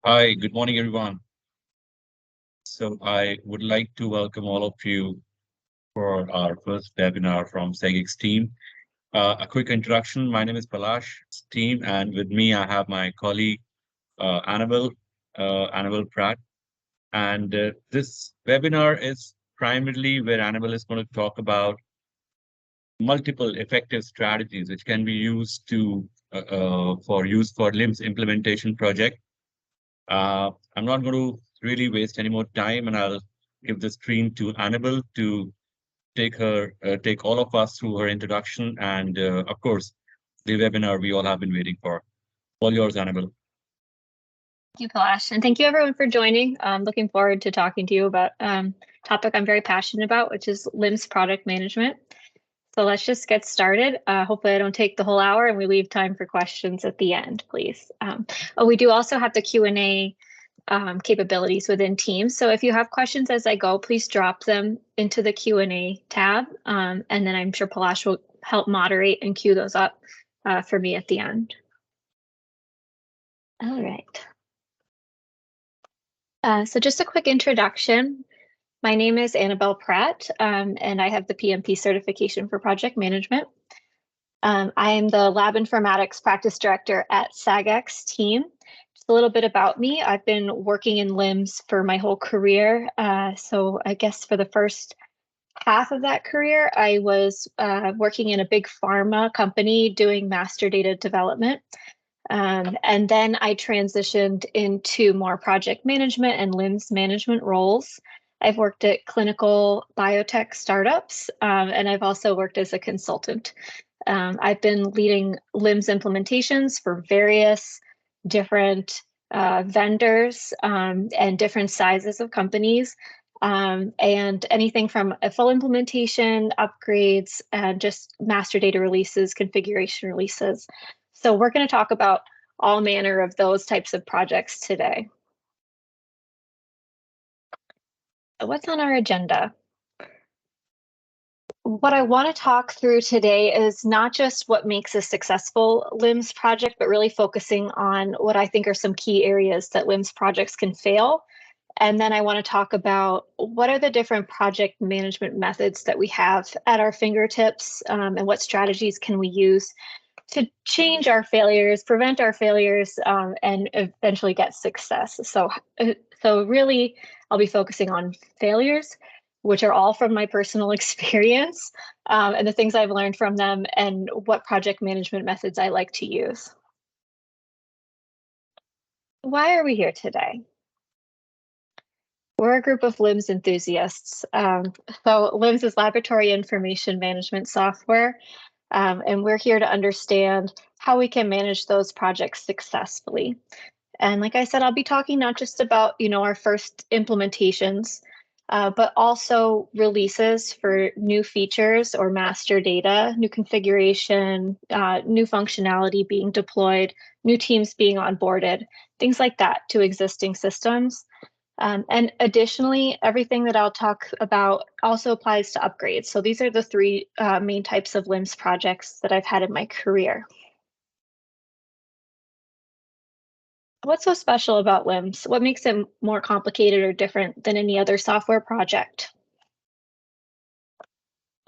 Hi, good morning, everyone. So I would like to welcome all of you for our first webinar from SEGIC's team. A quick introduction. My name is Palash's team, and with me I have my colleague Annabelle Pratt. And this webinar is primarily where Annabelle is going to talk about multiple effective strategies which can be used to for use for LIMS implementation project. I'm not going to really waste any more time, and I'll give the screen to Annabelle to take all of us through her introduction and, of course, the webinar we all have been waiting for. All yours, Annabelle. Thank you, Kailash, and thank you everyone for joining. I'm looking forward to talking to you about a topic I'm very passionate about, which is LIMS product management. So let's just get started. Hopefully I don't take the whole hour and we leave time for questions at the end, please. We do also have the Q&A capabilities within Teams. So if you have questions as I go, please drop them into the Q&A tab. And then I'm sure Palash will help moderate and queue those up for me at the end. All right. So just a quick introduction. My name is Annabelle Pratt, and I have the PMP certification for project management. I am the Lab Informatics Practice Director at SAGEC's team. Just a little bit about me. I've been working in LIMS for my whole career. So I guess for the first half of that career, I was working in a big pharma company doing master data development. And then I transitioned into more project management and LIMS management roles. I've worked at clinical biotech startups, and I've also worked as a consultant. I've been leading LIMS implementations for various different vendors and different sizes of companies, and anything from a full implementation, upgrades, and just master data releases, configuration releases. So we're going to talk about all manner of those types of projects today. What's on our agenda? What I want to talk through today is not just what makes a successful LIMS project, but really focusing on what I think are some key areas that LIMS projects can fail. And then I want to talk about what are the different project management methods that we have at our fingertips, and what strategies can we use to change our failures, prevent our failures, and eventually get success. So really, I'll be focusing on failures, which are all from my personal experience, and the things I've learned from them, and what project management methods I like to use. Why are we here today? We're a group of LIMS enthusiasts. So LIMS is laboratory information management software. And we're here to understand how we can manage those projects successfully. And like I said, I'll be talking not just about, our first implementations, but also releases for new features or master data, new configuration, new functionality being deployed, new teams being onboarded, things like that to existing systems. And additionally, everything that I'll talk about also applies to upgrades. So these are the three main types of LIMS projects that I've had in my career. What's so special about LIMS? What makes it more complicated or different than any other software project?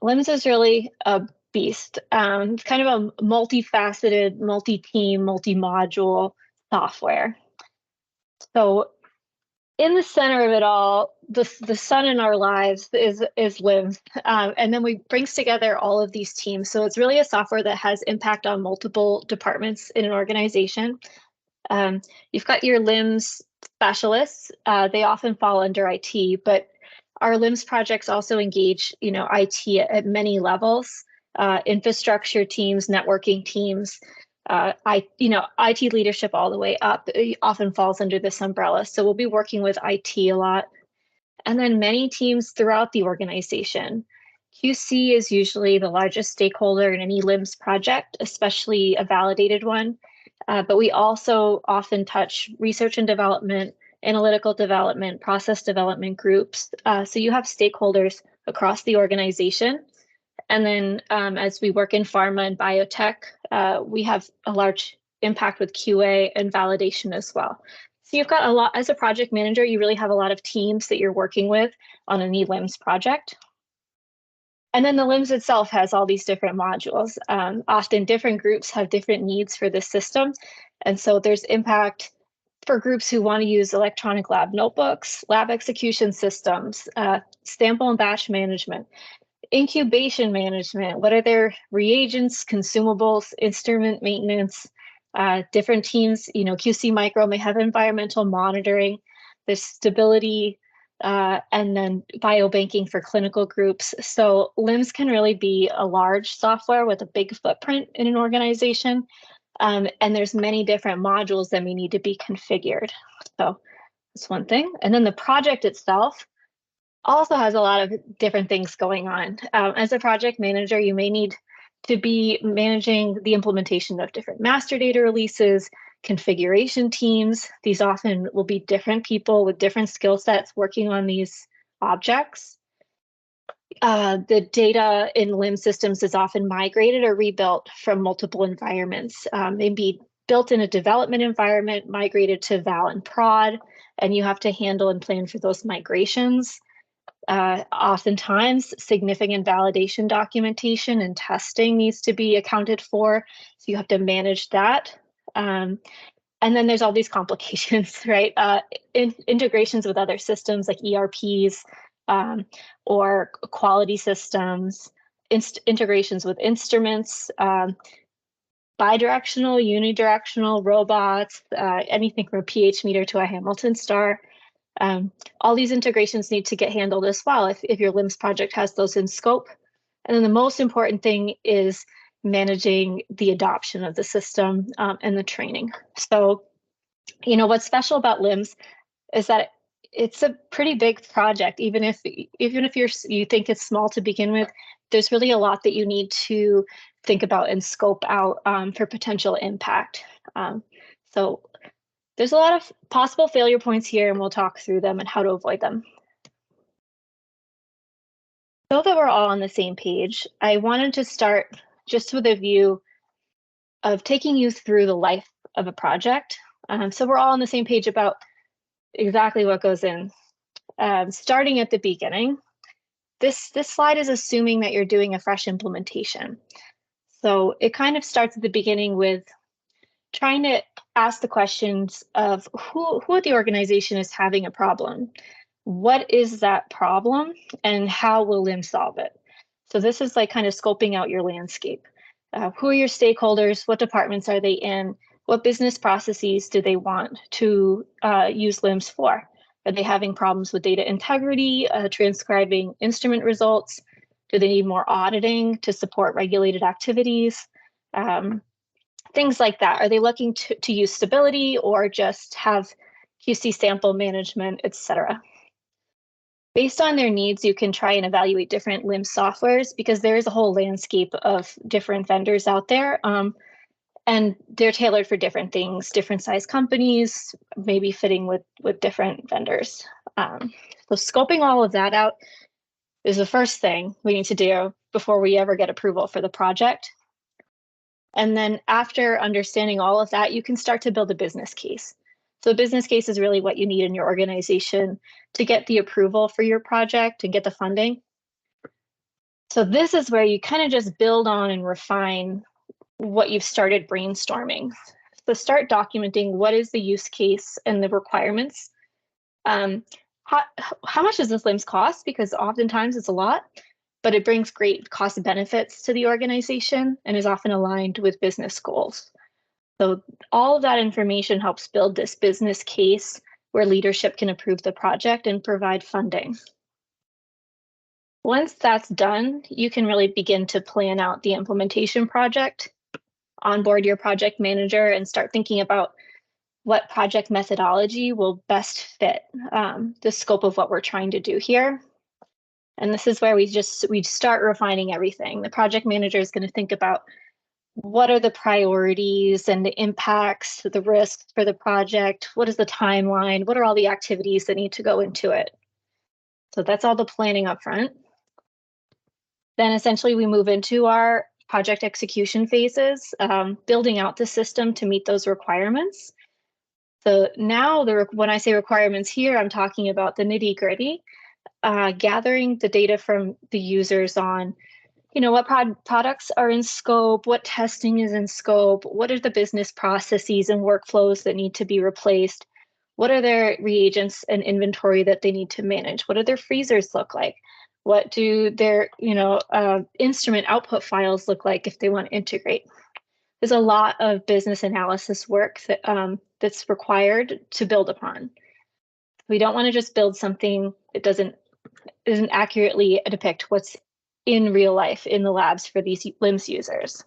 LIMS is really a beast. It's kind of a multifaceted, multi-team, multi-module software. So in the center of it all, the sun in our lives is LIMS, and then we brings together all of these teams. So it's really a software that has impact on multiple departments in an organization. You've got your LIMS specialists. They often fall under IT, but our LIMS projects also engage, IT at many levels, infrastructure teams, networking teams. IT leadership all the way up, it often falls under this umbrella. So we'll be working with IT a lot. And then many teams throughout the organization. QC is usually the largest stakeholder in any LIMS project, especially a validated one. But we also often touch research and development, analytical development, process development groups. So you have stakeholders across the organization. And then as we work in pharma and biotech, we have a large impact with QA and validation as well. So you've got a lot, as a project manager, you really have a lot of teams that you're working with on any LIMS project. And then the LIMS itself has all these different modules. Often different groups have different needs for this system. And so there's impact for groups who want to use electronic lab notebooks, lab execution systems, sample and batch management, incubation management. What are their reagents, consumables, instrument maintenance? Different teams, QC Micro may have environmental monitoring, there's stability, and then biobanking for clinical groups. So LIMS can really be a large software with a big footprint in an organization. And there's many different modules that may need to be configured. So that's one thing. And then the project itself also has a lot of different things going on. As a project manager, you may need to be managing the implementation of different master data releases, configuration teams. These often will be different people with different skill sets working on these objects. The data in LIMS systems is often migrated or rebuilt from multiple environments. Maybe built in a development environment, migrated to Val and Prod, and you have to handle and plan for those migrations. Oftentimes, significant validation documentation and testing needs to be accounted for, so you have to manage that. And then there's all these complications, right? Integrations with other systems like ERPs or quality systems, integrations with instruments, bidirectional, unidirectional robots, anything from a pH meter to a Hamilton star. All these integrations need to get handled as well if your LIMS project has those in scope. And then the most important thing is managing the adoption of the system and the training. So, what's special about LIMS is that it's a pretty big project. Even if you think it's small to begin with, there's really a lot that you need to think about and scope out for potential impact. So there's a lot of possible failure points here, and we'll talk through them and how to avoid them. So that we're all on the same page, I wanted to start just with a view of taking you through the life of a project. So we're all on the same page about exactly what goes in. Starting at the beginning, this slide is assuming that you're doing a fresh implementation. So it kind of starts at the beginning with trying to ask the questions of who at the organization is having a problem. What is that problem and how will LIMS solve it? So this is like kind of scoping out your landscape. Who are your stakeholders? What departments are they in? What business processes do they want to use LIMS for? Are they having problems with data integrity, transcribing instrument results? Do they need more auditing to support regulated activities? Things like that. Are they looking to use stability or just have QC sample management, et cetera? Based on their needs, you can try and evaluate different LIMS softwares because there is a whole landscape of different vendors out there. And they're tailored for different things, different size companies, maybe fitting with different vendors. So scoping all of that out is the first thing we need to do before we ever get approval for the project. And then after understanding all of that, you can start to build a business case. So a business case is really what you need in your organization to get the approval for your project and get the funding. So this is where you kind of just build on and refine what you've started brainstorming. So start documenting what is the use case and the requirements. How much does this LIMS cost? Because oftentimes it's a lot, but it brings great cost benefits to the organization and is often aligned with business goals. So all of that information helps build this business case where leadership can approve the project and provide funding. Once that's done, you can really begin to plan out the implementation project, onboard your project manager, and start thinking about what project methodology will best fit the scope of what we're trying to do here. And this is where we start refining everything. The project manager is going to think about what are the priorities and the impacts, the risks for the project? What is the timeline? What are all the activities that need to go into it? So that's all the planning up front. Then essentially we move into our project execution phases, building out the system to meet those requirements. So now when I say requirements here, I'm talking about the nitty-gritty, gathering the data from the users on, what products are in scope, what testing is in scope, what are the business processes and workflows that need to be replaced, what are their reagents and inventory that they need to manage, what do their freezers look like, what do their instrument output files look like if they want to integrate. There's a lot of business analysis work that's required to build upon. We don't want to just build something that doesn't accurately depict what's in real life in the labs for these LIMS users.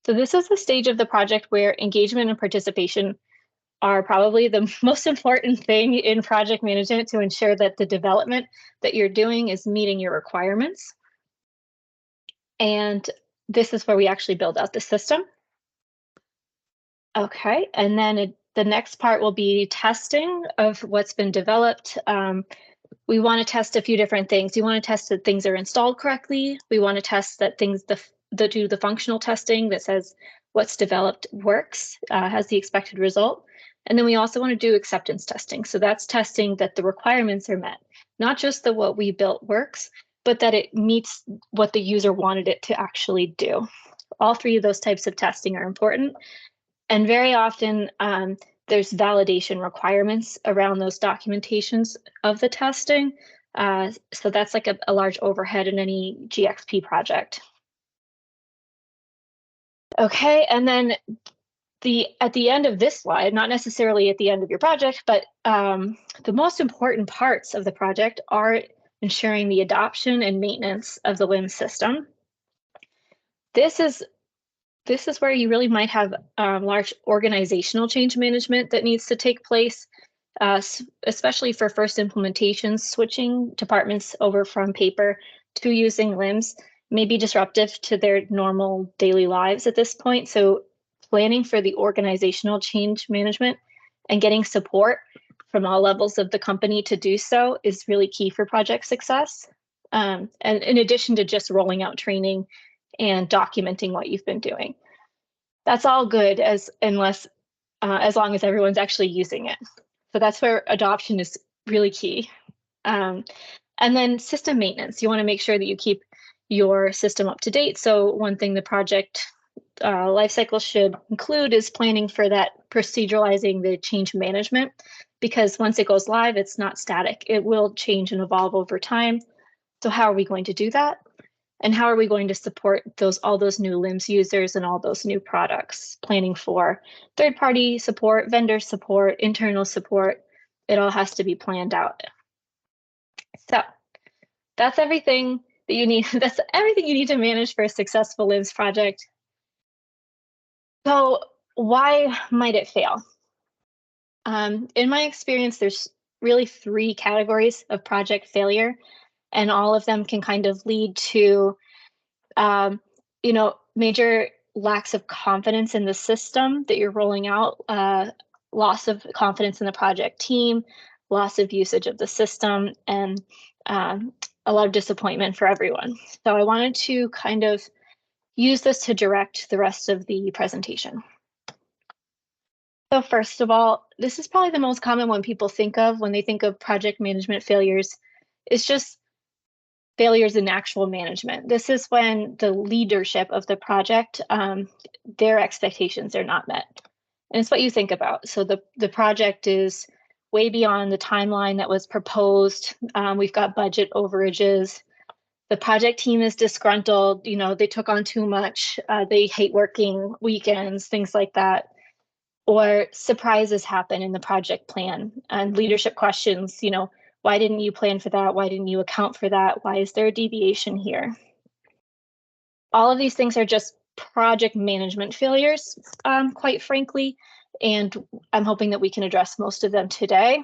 So this is the stage of the project where engagement and participation are probably the most important thing in project management to ensure that the development that you're doing is meeting your requirements. And this is where we actually build out the system. Okay, and then the next part will be testing of what's been developed. We want to test a few different things. We want to test that things are installed correctly. We want to test that things that do the functional testing that says what's developed works, has the expected result. And then we also want to do acceptance testing. So that's testing that the requirements are met, not just that what we built works, but that it meets what the user wanted it to actually do. All three of those types of testing are important. And very often there's validation requirements around those documentations of the testing. So that's like a large overhead in any GXP project. Okay, and then at the end of this slide, not necessarily at the end of your project, but the most important parts of the project are ensuring the adoption and maintenance of the LIMS system. This is where you really might have large organizational change management that needs to take place, especially for first implementations. Switching departments over from paper to using LIMS may be disruptive to their normal daily lives at this point. So planning for the organizational change management and getting support from all levels of the company to do so is really key for project success. And in addition to just rolling out training and documenting what you've been doing. That's all good as long as everyone's actually using it. So that's where adoption is really key. And then system maintenance. You want to make sure that you keep your system up to date. So one thing the project lifecycle should include is planning for that, proceduralizing the change management, because once it goes live, it's not static. It will change and evolve over time. So how are we going to do that? And how are we going to support all those new LIMS users and all those new products? Planning for third-party support, vendor support, internal support. It all has to be planned out. So that's everything that you need. That's everything you need to manage for a successful LIMS project. So why might it fail? In my experience, there's really 3 categories of project failure, and all of them can kind of lead to major lacks of confidence in the system that you're rolling out, loss of confidence in the project team, loss of usage of the system, and a lot of disappointment for everyone. So I wanted to kind of use this to direct the rest of the presentation. So first of all, this is probably the most common one people think of when they think of project management failures. It's just failures in actual management. This is when the leadership of the project, their expectations are not met. And it's what you think about. So the project is way beyond the timeline that was proposed. We've got budget overages. The project team is disgruntled. They took on too much. They hate working weekends, things like that. Or surprises happen in the project plan and leadership questions, why didn't you plan for that? Why didn't you account for that? Why is there a deviation here? All of these things are just project management failures, quite frankly, and I'm hoping that we can address most of them today.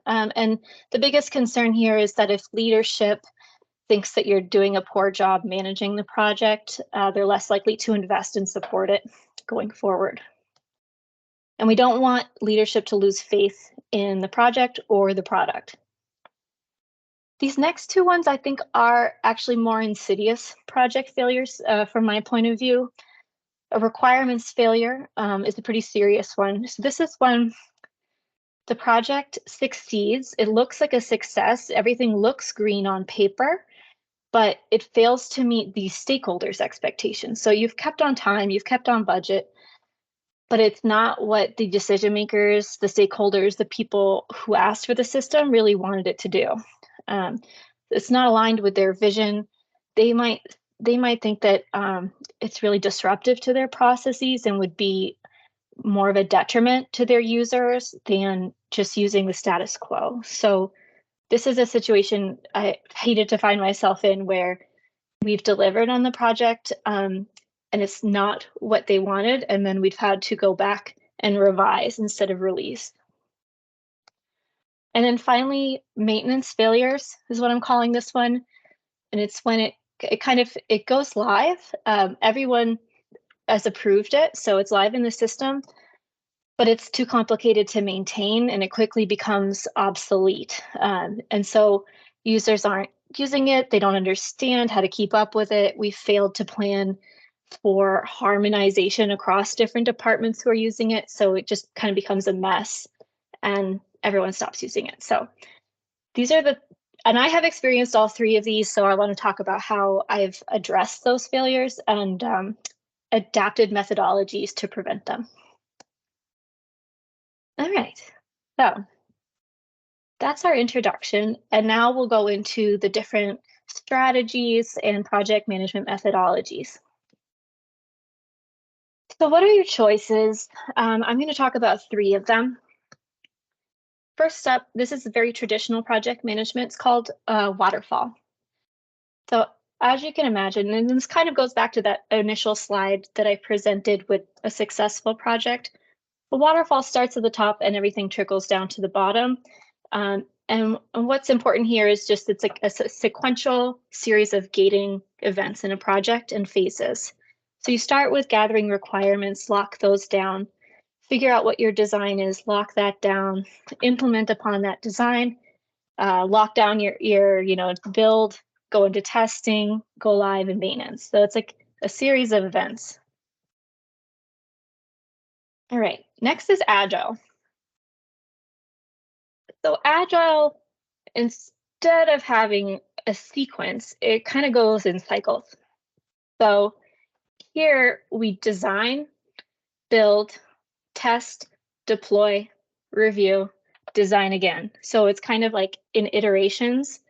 And the biggest concern here is that if leadership thinks that you're doing a poor job managing the project, they're less likely to invest and support it going forward. And we don't want leadership to lose faith in the project or the product. These next 2 ones, I think, are actually more insidious project failures from my point of view. A requirements failure is a pretty serious one. So this is when The project succeeds. It looks like a success. Everything looks green on paper, but it fails to meet the stakeholders' expectations. So you've kept on time, you've kept on budget, but it's not what the decision makers, the stakeholders, the people who asked for the system really wanted it to do. It's not aligned with their vision. They might think that it's really disruptive to their processes and would be more of a detriment to their users than just using the status quo. So this is a situation I hated to find myself in, where we've delivered on the project and it's not what they wanted, and then we've had to go back and revise instead of release. And then finally, maintenance failures is what I'm calling this one. And it's when it goes live. Everyone has approved it, so it's live in the system, but it's too complicated to maintain and it quickly becomes obsolete. And so users aren't using it, they don't understand how to keep up with it. We failed to plan for harmonization across different departments who are using it, so it just kind of becomes a mess and everyone stops using it. So these are and I have experienced all three of these, so I want to talk about how I've addressed those failures and adapted methodologies to prevent them. All right, so that's our introduction, and now we'll go into the different strategies and project management methodologies. So what are your choices? I'm going to talk about three of them. First up, this is a very traditional project management. It's called waterfall. So as you can imagine, and this kind of goes back to that initial slide that I presented with a successful project, the waterfall starts at the top and everything trickles down to the bottom. And what's important here is just it's like a sequential series of gating events in a project and phases. So you start with gathering requirements, lock those down, figure out what your design is, lock that down, implement upon that design, lock down your build, go into testing, go live, and maintenance. So it's like a series of events. All right, next is Agile. So Agile, instead of having a sequence, it kind of goes in cycles. So here we design, build, test, deploy, review, design again. So it's kind of like in iterations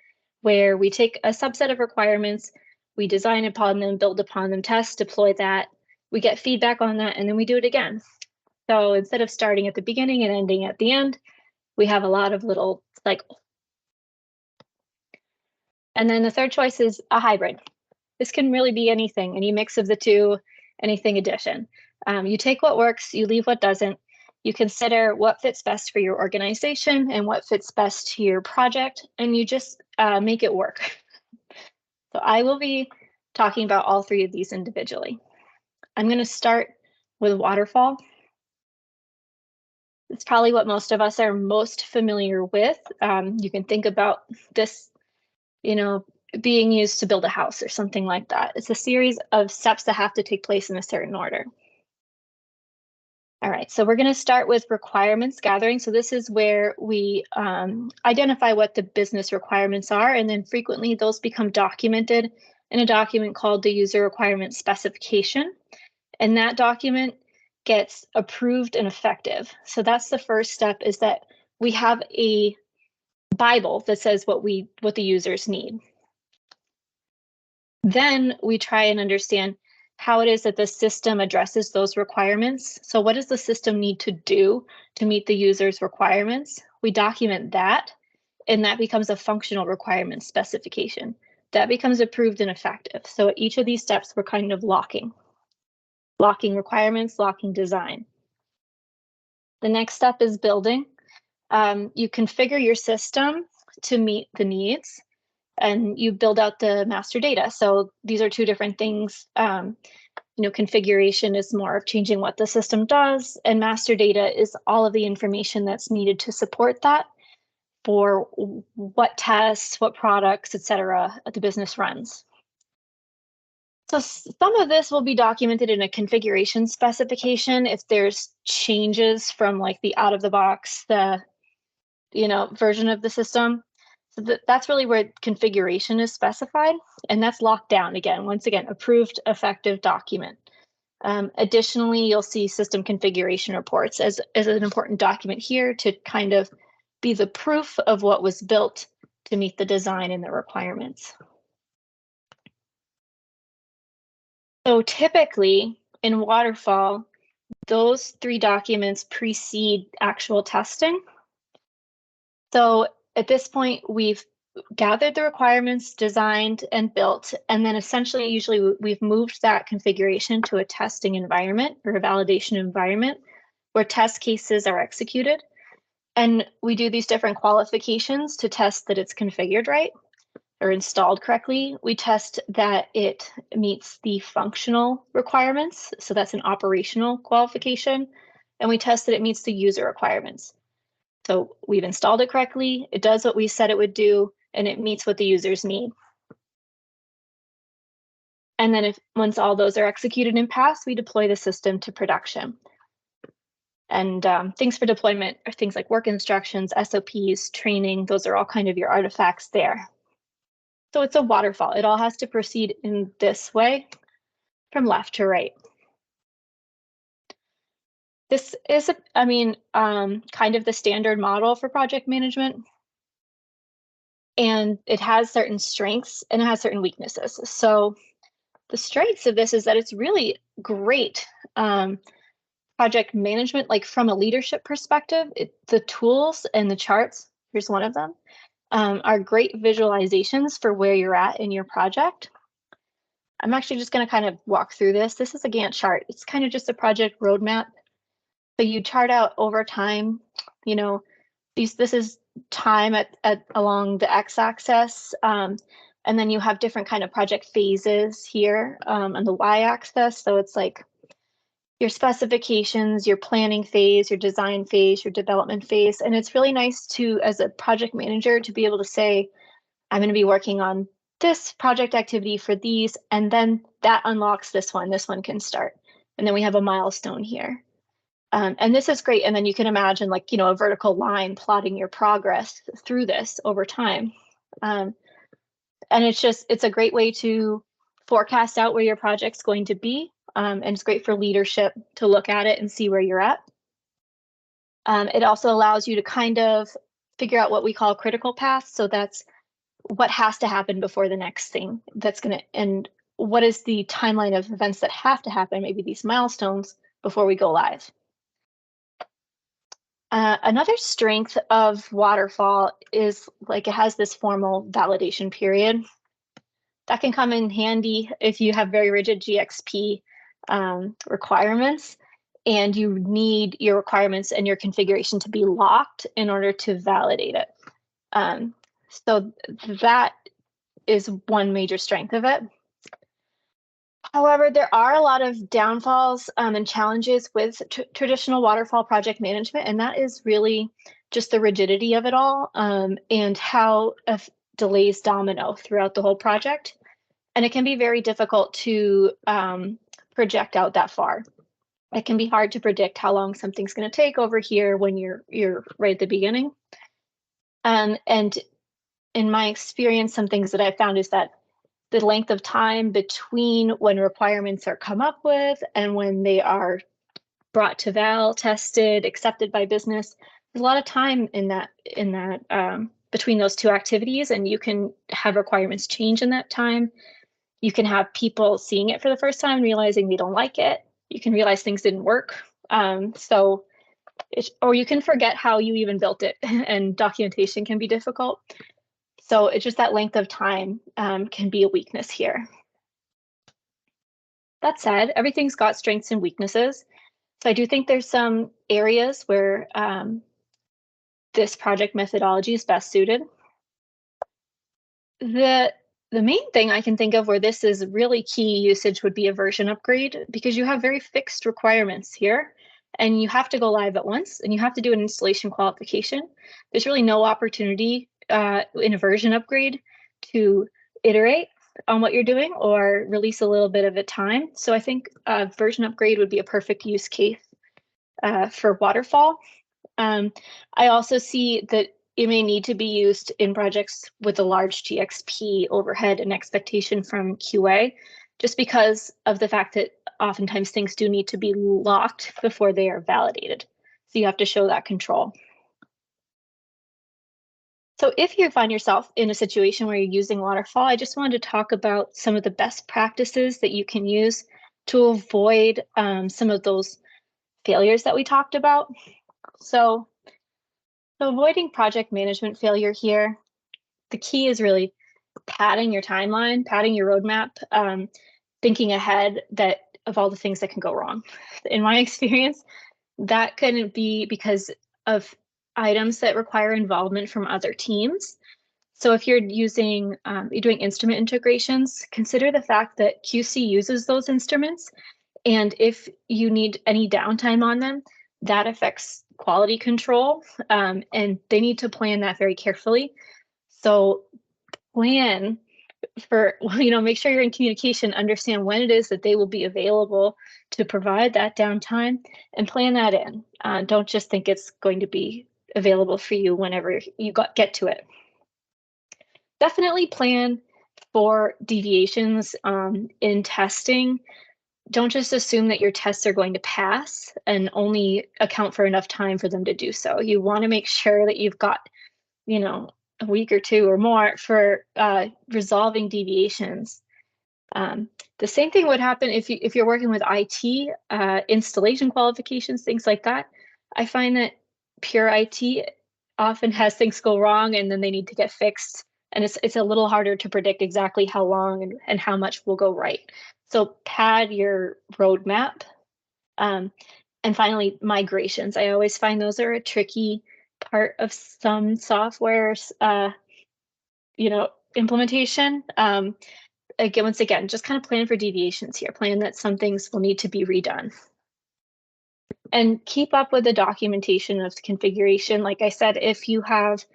where we take a subset of requirements, we design upon them, build upon them, test, deploy that, we get feedback on that, and then we do it again. So instead of starting at the beginning and ending at the end, we have a lot of little cycles. And then the third choice is a hybrid. This can really be anything, any mix of the two, anything addition. You take what works, you leave what doesn't. You consider what fits best for your organization and what fits best to your project, and you just make it work. So I will be talking about all three of these individually. I'm going to start with waterfall. It's probably what most of us are most familiar with. You can think about this, being used to build a house or something like that. It's a series of steps that have to take place in a certain order. All right, so we're going to start with requirements gathering. So this is where we identify what the business requirements are, and then frequently those become documented in a document called the user requirement specification. And that document gets approved and effective. So that's the first step, is that we have a Bible that says what the users need. Then we try and understand how it is that the system addresses those requirements. So what does the system need to do to meet the user's requirements? We document that, and that becomes a functional requirement specification. That becomes approved and effective. So at each of these steps, we're kind of locking requirements, locking design. The next step is building. You configure your system to meet the needs, and you build out the master data. So these are two different things. Configuration is more of changing what the system does, and master data is all of the information that's needed to support that for what tests, what products, et cetera, the business runs. So some of this will be documented in a configuration specification if there's changes from like the out of the box, the version of the system. So that's really where configuration is specified, and that's locked down again. Once again, approved effective document. Additionally, you'll see system configuration reports as an important document here to kind of be the proof of what was built to meet the design and the requirements. So typically in waterfall, those 3 documents precede actual testing. So at this point, we've gathered the requirements, designed and built, and then essentially usually we've moved that configuration to a testing environment or a validation environment where test cases are executed. And we do these different qualifications to test that it's configured right or installed correctly. We test that it meets the functional requirements. So that's an operational qualification. And we test that it meets the user requirements. So we've installed it correctly, it does what we said it would do, and it meets what the users need. And then once all those are executed and passed, we deploy the system to production. And things for deployment are things like work instructions, SOPs, training, those are all kind of your artifacts there. So it's a waterfall. It all has to proceed in this way, from left to right. This is, kind of the standard model for project management. And it has certain strengths and it has certain weaknesses. So the strengths of this is that it's really great project management, like from a leadership perspective. The tools and the charts, here's one of them, are great visualizations for where you're at in your project. I'm actually just going to kind of walk through this. This is a Gantt chart. It's kind of just a project roadmap. So you chart out over time, this is time along the x-axis, and then you have different kind of project phases here on the y-axis. So it's like your specifications, your planning phase, your design phase, your development phase. And it's really nice to, as a project manager, to be able to say, I'm going to be working on this project activity for these, and then that unlocks this one can start. And then we have a milestone here. And this is great. And then you can imagine a vertical line plotting your progress through this over time. And it's a great way to forecast out where your project's going to be. And it's great for leadership to look at it and see where you're at. It also allows you to kind of figure out what we call critical path. So that's what has to happen before the next thing and what is the timeline of events that have to happen, maybe these milestones, before we go live. Another strength of waterfall is it has this formal validation period. That can come in handy if you have very rigid GXP requirements and you need your requirements and your configuration to be locked in order to validate it. So that is one major strength of it. However, there are a lot of downfalls and challenges with traditional waterfall project management, and that is really just the rigidity of it all and how delays domino throughout the whole project. And it can be very difficult to project out that far. It can be hard to predict how long something's going to take over here when you're right at the beginning. And in my experience, some things that I found is that the length of time between when requirements are come up with and when they are brought to val, tested, accepted by business, there's a lot of time in that between those two activities, and you can have requirements change in that time. You can have people seeing it for the first time, realizing they don't like it. You can realize things didn't work. Or you can forget how you even built it, and documentation can be difficult. So it's just that length of time can be a weakness here. That said, everything's got strengths and weaknesses. So I do think there's some areas where this project methodology is best suited. The main thing I can think of where this is really key usage would be a version upgrade, because you have very fixed requirements here and you have to go live at once and you have to do an installation qualification. There's really no opportunity in a version upgrade to iterate on what you're doing or release a little bit of a time. So I think a version upgrade would be a perfect use case for waterfall. I also see that it may need to be used in projects with a large GXP overhead and expectation from QA, just because of the fact that oftentimes things do need to be locked before they are validated. So you have to show that control. So if you find yourself in a situation where you're using waterfall, I just wanted to talk about some of the best practices that you can use to avoid some of those failures that we talked about. So avoiding project management failure here, the key is really padding your timeline, padding your roadmap, thinking ahead of all the things that can go wrong. In my experience, that can be because of items that require involvement from other teams. So if you're you're doing instrument integrations, consider the fact that QC uses those instruments. And if you need any downtime on them, that affects quality control. And they need to plan that very carefully. So plan for, make sure you're in communication, understand when it is that they will be available to provide that downtime, and plan that in. Don't just think it's going to be available for you whenever you get to it. Definitely plan for deviations in testing. Don't just assume that your tests are going to pass and only account for enough time for them to do so. You want to make sure that you've got, a week or two or more for resolving deviations. The same thing would happen if you're working with IT, installation qualifications, things like that. I find that pure IT often has things go wrong and then they need to get fixed. And it's a little harder to predict exactly how long and how much will go right. So pad your roadmap. And finally, migrations. I always find those are a tricky part of some software's, implementation. Once again, just kind of plan for deviations here. Plan that some things will need to be redone. And keep up with the documentation of the configuration. Like I said, if you have,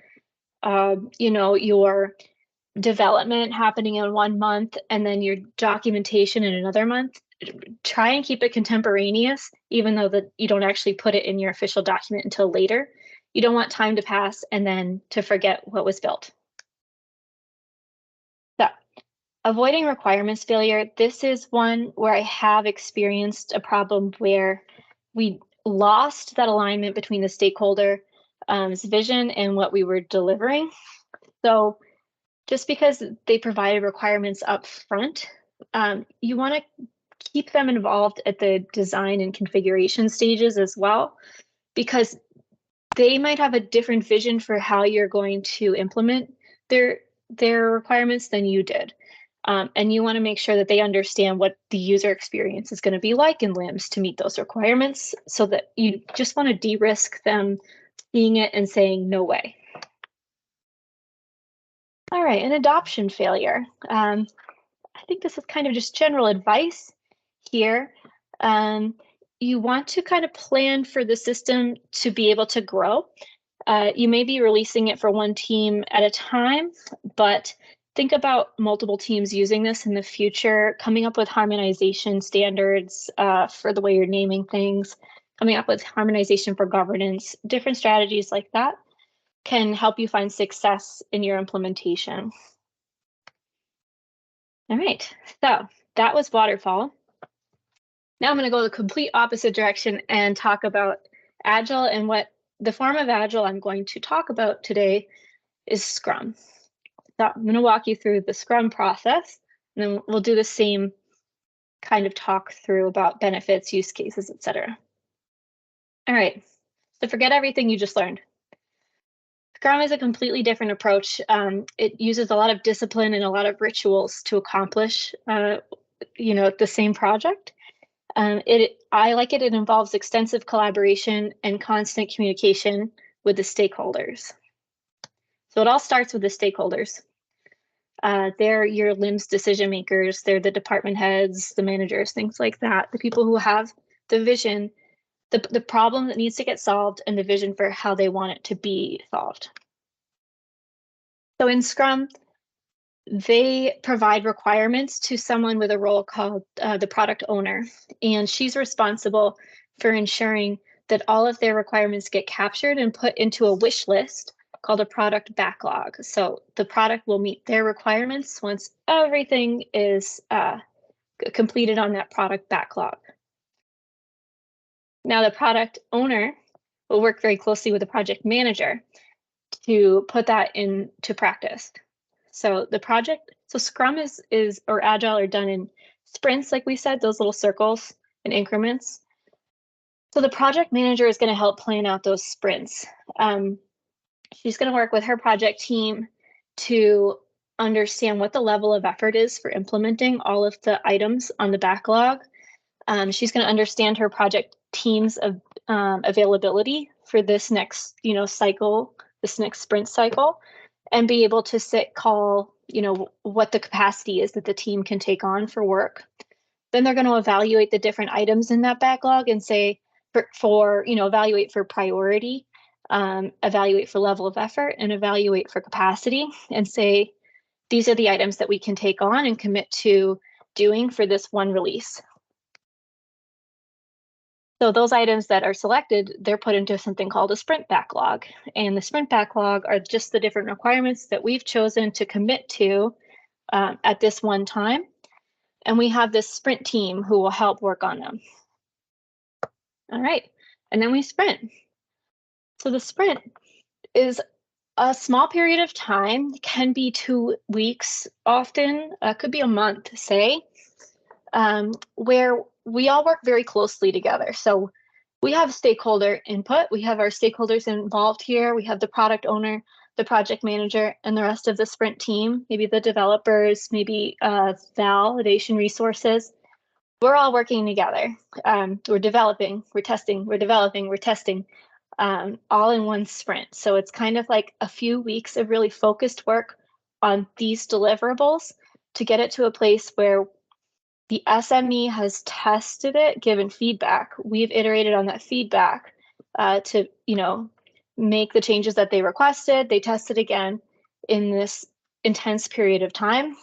your development happening in 1 month and then your documentation in another month, try and keep it contemporaneous, even though that you don't actually put it in your official document until later. You don't want time to pass and then to forget what was built. So, avoiding requirements failure. This is one where I have experienced a problem where we lost that alignment between the stakeholder's vision and what we were delivering. So just because they provided requirements up front, you want to keep them involved at the design and configuration stages as well, because they might have a different vision for how you're going to implement their requirements than you did. And you want to make sure that they understand what the user experience is going to be like in LIMS to meet those requirements, so that you just want to de-risk them seeing it and saying, no way. All right, an adoption failure. I think this is kind of just general advice here. You want to kind of plan for the system to be able to grow. You may be releasing it for one team at a time, but think about multiple teams using this in the future, coming up with harmonization standards for the way you're naming things, coming up with harmonization for governance, different strategies like that can help you find success in your implementation. All right, so that was waterfall. Now I'm going to go the complete opposite direction and talk about Agile, and what the form of Agile I'm going to talk about today is Scrum. So I'm going to walk you through the Scrum process, and then we'll do the same kind of talk through about benefits, use cases, etc. All right, so forget everything you just learned. Scrum is a completely different approach. It uses a lot of discipline and a lot of rituals to accomplish, the same project. I like it. It involves extensive collaboration and constant communication with the stakeholders. So it all starts with the stakeholders. They're your LIMS decision makers. They're the department heads, the managers, things like that. The people who have the vision, the problem that needs to get solved, and the vision for how they want it to be solved. So in Scrum, they provide requirements to someone with a role called the product owner, and she's responsible for ensuring that all of their requirements get captured and put into a wish list called a product backlog. So the product will meet their requirements once everything is completed on that product backlog. Now the product owner will work very closely with the project manager to put that into practice. So Scrum or Agile are done in sprints, like we said, those little circles and increments. So the project manager is going to help plan out those sprints. She's going to work with her project team to understand what the level of effort is for implementing all of the items on the backlog. She's going to understand her project team's availability for this next, cycle, this next sprint cycle, and be able to call, what the capacity is that the team can take on for work. Then they're going to evaluate the different items in that backlog and say, evaluate for priority, evaluate for level of effort, and evaluate for capacity, and say, these are the items that we can take on and commit to doing for this one release. So those items that are selected, they're put into something called a sprint backlog. And the sprint backlog are just the different requirements that we've chosen to commit to at this one time. And we have this sprint team who will help work on them. All right, and then we sprint. So the sprint is a small period of time, can be 2 weeks often, could be a month, say, where we all work very closely together. So we have stakeholder input. We have our stakeholders involved here. We have the product owner, the project manager, and the rest of the sprint team, maybe the developers, maybe validation resources. We're all working together. We're developing, we're testing, we're developing, we're testing, all in one sprint. So it's kind of like a few weeks of really focused work on these deliverables to get it to a place where the SME has tested it, given feedback. We've iterated on that feedback to, make the changes that they requested. They test it again in this intense period of time.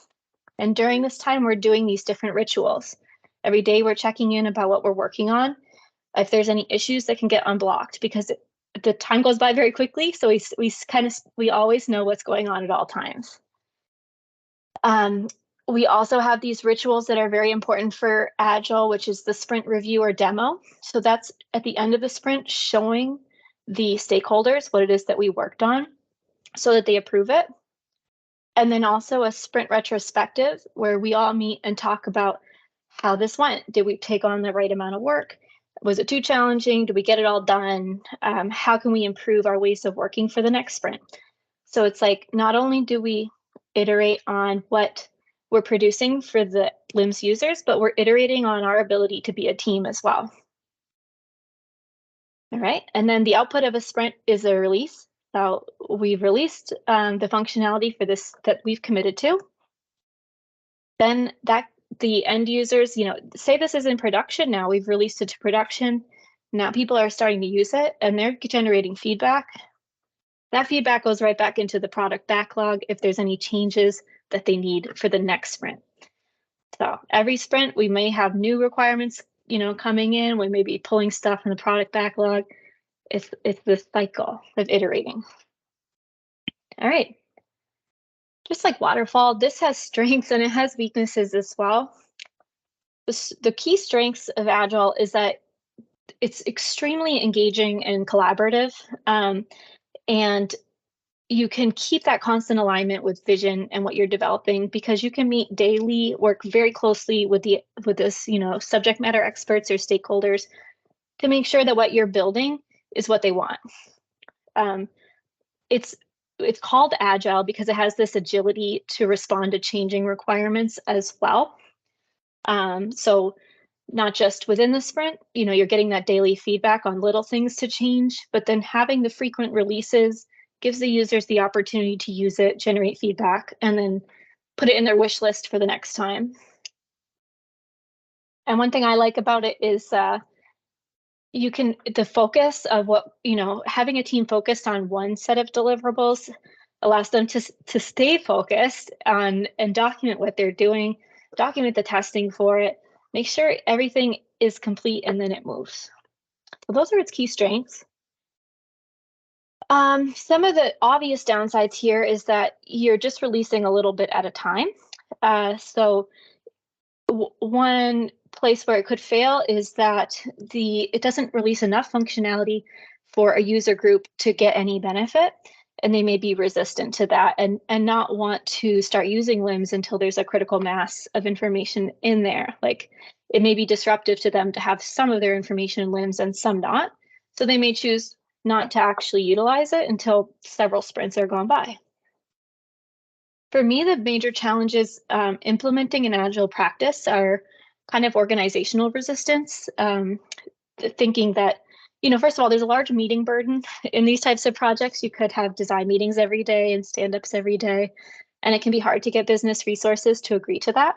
And during this time, we're doing these different rituals. Every day we're checking in about what we're working on. If there's any issues that can get unblocked, because the time goes by very quickly. So we always know what's going on at all times. We also have these rituals that are very important for Agile, which is the sprint review or demo. So that's at the end of the sprint, showing the stakeholders what it is that we worked on so that they approve it. And then also a sprint retrospective where we all meet and talk about how this went. Did we take on the right amount of work? Was it too challenging? Did we get it all done? How can we improve our ways of working for the next sprint? So it's like, not only do we iterate on what we're producing for the LIMS users, but we're iterating on our ability to be a team as well. All right, and then the output of a sprint is a release. So we've released the functionality for this that we've committed to. Then the end users, say this is in production now, we've released it to production. Now people are starting to use it and they're generating feedback. That feedback goes right back into the product backlog if there's any changes that they need for the next sprint. So every sprint, we may have new requirements, coming in. We may be pulling stuff from the product backlog. It's this cycle of iterating. All right. Just like waterfall, this has strengths and it has weaknesses as well. The key strengths of Agile is that it's extremely engaging and collaborative, and you can keep that constant alignment with vision and what you're developing because you can meet daily, work very closely with this, subject matter experts or stakeholders to make sure that what you're building is what they want. It's called Agile because it has this agility to respond to changing requirements as well. So not just within the sprint, you're getting that daily feedback on little things to change, but then having the frequent releases gives the users the opportunity to use it, generate feedback, and then put it in their wish list for the next time. And one thing I like about it is the focus of having a team focused on one set of deliverables allows them to stay focused on and document what they're doing, document the testing for it, make sure everything is complete, and then it moves. So those are its key strengths. Some of the obvious downsides here is that you're just releasing a little bit at a time. So one place where it could fail is that it doesn't release enough functionality for a user group to get any benefit, and they may be resistant to that and not want to start using LIMS until there's a critical mass of information in there. Like, it may be disruptive to them to have some of their information in LIMS and some not. So they may choose not to actually utilize it until several sprints are gone by. For me, the major challenges implementing an agile practice are kind of organizational resistance, thinking that, first of all, there's a large meeting burden in these types of projects. You could have design meetings every day and stand-ups every day, and it can be hard to get business resources to agree to that.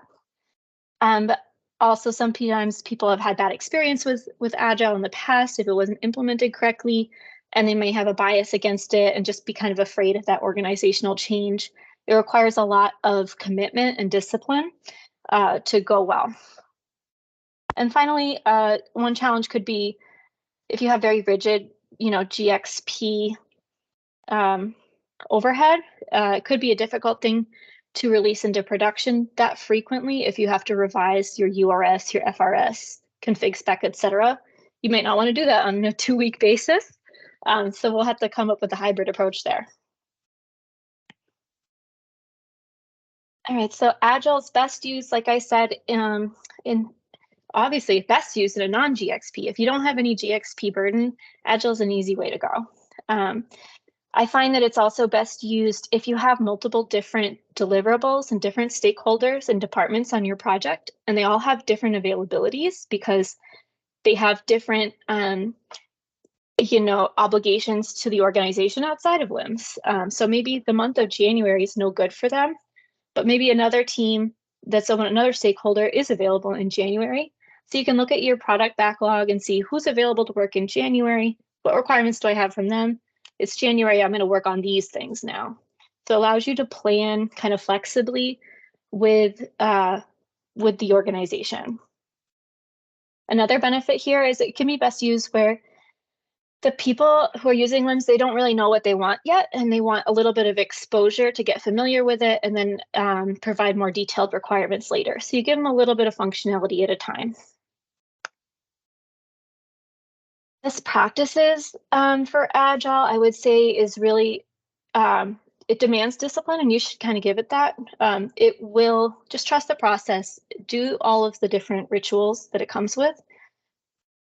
But also, sometimes people have had bad experience with Agile in the past if it wasn't implemented correctly, and they may have a bias against it and just be kind of afraid of that organizational change. It requires a lot of commitment and discipline to go well. And finally, one challenge could be if you have very rigid, GXP overhead, it could be a difficult thing to release into production that frequently if you have to revise your URS, your FRS, config spec, etc. You might not want to do that on a 2-week basis. So we'll have to come up with a hybrid approach there. All right, so Agile is best used, like I said, obviously best used in a non-GXP. If you don't have any GXP burden, Agile is an easy way to go. I find that it's also best used if you have multiple different deliverables and different stakeholders and departments on your project, and they all have different availabilities because they have different obligations to the organization outside of LIMS. So maybe the month of January is no good for them, but maybe another team that's another stakeholder is available in January. So you can look at your product backlog and see who's available to work in January, what requirements do I have from them? It's January, I'm going to work on these things now. So it allows you to plan kind of flexibly with the organization. Another benefit here is it can be best used where the people who are using LIMS, they don't really know what they want yet, and they want a little bit of exposure to get familiar with it and then provide more detailed requirements later. So you give them a little bit of functionality at a time. Best practices for Agile, I would say, is really, it demands discipline, and you should kind of give it that. It will just trust the process, do all of the different rituals that it comes with,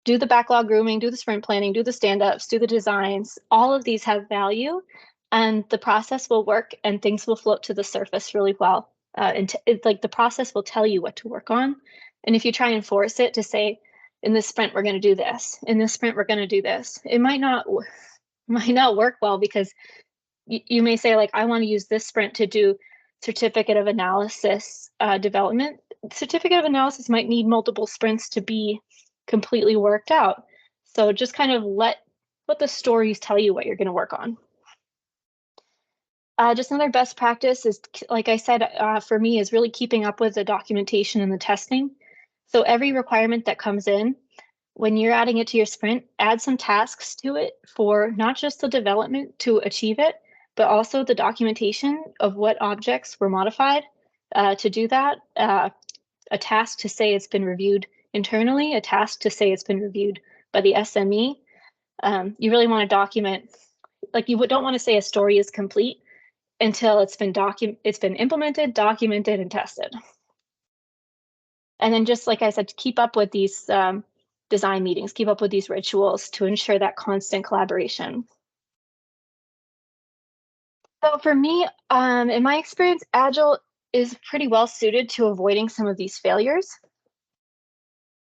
do the backlog grooming, do the sprint planning, do the stand-ups, do the designs. All of these have value, and the process will work and things will float to the surface really well. Like the process will tell you what to work on. And if you try and force it to say, in this sprint, we're going to do this. In this sprint, we're going to do this. It might not work well because you may say, like, I want to use this sprint to do certificate of analysis development. Certificate of analysis might need multiple sprints to be completely worked out. So just kind of let the stories tell you what you're going to work on. Just another best practice is, like I said, for me, is really keeping up with the documentation and the testing. So every requirement that comes in, when you're adding it to your sprint, add some tasks to it for not just the development to achieve it, but also the documentation of what objects were modified to do that. A task to say it's been reviewed internally, a task to say it's been reviewed by the SME. You really want to document, like you don't want to say a story is complete until it's been implemented, documented, and tested. And then just like I said, to keep up with these design meetings, keep up with these rituals to ensure that constant collaboration. So for me, in my experience, Agile is pretty well suited to avoiding some of these failures.